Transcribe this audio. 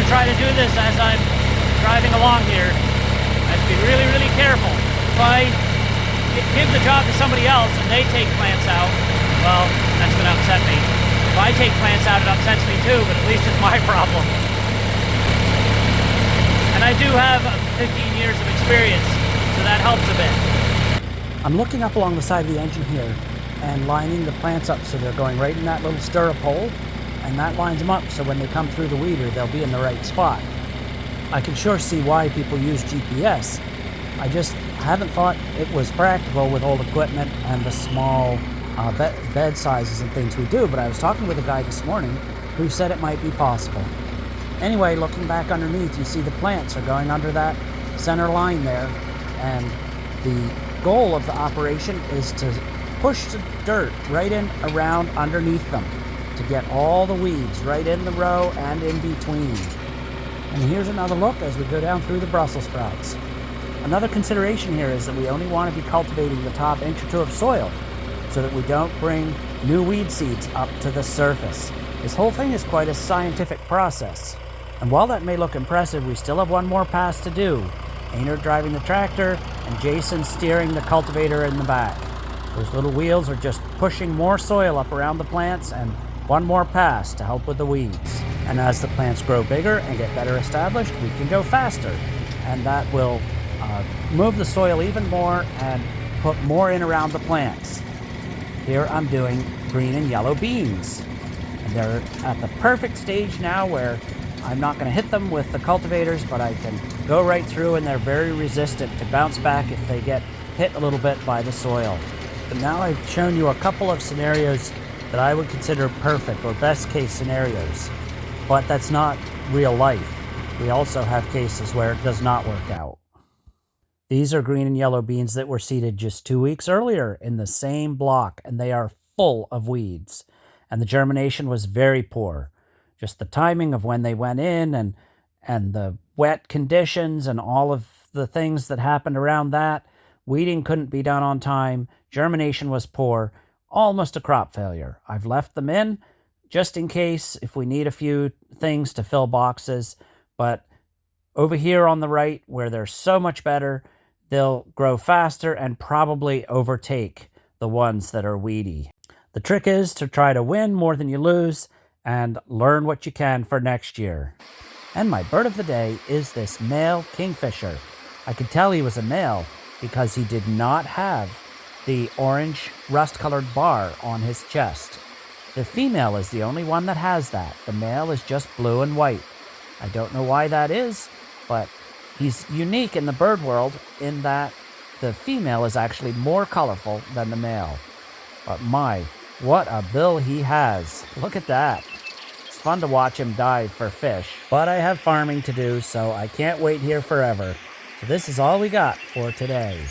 try to do this as I'm driving along here. I have to be really, really careful. If I give the job to somebody else and they take plants out, well, that's going to upset me. If I take plants out, it upsets me too, but at least it's my problem. And I do have 15 years of experience, so that helps a bit. I'm looking up along the side of the engine here and lining the plants up so they're going right in that little stirrup hole, and that lines them up so when they come through the weeder they'll be in the right spot. I can sure see why people use GPS. I just haven't thought it was practical with old equipment and the small bed sizes and things we do, but I was talking with a guy this morning who said it might be possible. Anyway, looking back underneath, you see the plants are going under that center line there, and the goal of the operation is to push the dirt right in around underneath them to get all the weeds right in the row and in between. And here's another look as we go down through the Brussels sprouts. Another consideration here is that we only want to be cultivating the top inch or two of soil so that we don't bring new weed seeds up to the surface. This whole thing is quite a scientific process. And while that may look impressive, we still have one more pass to do. Aynard driving the tractor and Jason steering the cultivator in the back. Those little wheels are just pushing more soil up around the plants and one more pass to help with the weeds. And as the plants grow bigger and get better established, we can go faster. And that will move the soil even more and put more in around the plants. Here I'm doing green and yellow beans. And they're at the perfect stage now where I'm not going to hit them with the cultivators, but I can go right through and they're very resistant to bounce back if they get hit a little bit by the soil. But now I've shown you a couple of scenarios that I would consider perfect or best case scenarios. But that's not real life. We also have cases where it does not work out. These are green and yellow beans that were seeded just 2 weeks earlier in the same block, and they are full of weeds. And the germination was very poor. Just the timing of when they went in and the wet conditions and all of the things that happened around that. Weeding couldn't be done on time. Germination was poor. Almost a crop failure. I've left them in just in case if we need a few things to fill boxes. But over here on the right, where they're so much better, they'll grow faster and probably overtake the ones that are weedy. The trick is to try to win more than you lose and learn what you can for next year. And my bird of the day is this male kingfisher. I could tell he was a male because he did not have the orange rust-colored bar on his chest. The female is the only one that has that. The male is just blue and white. I don't know why that is, but he's unique in the bird world in that the female is actually more colorful than the male. But my, what a bill he has. Look at that. It's fun to watch him dive for fish. But I have farming to do, so I can't wait here forever. So this is all we got for today.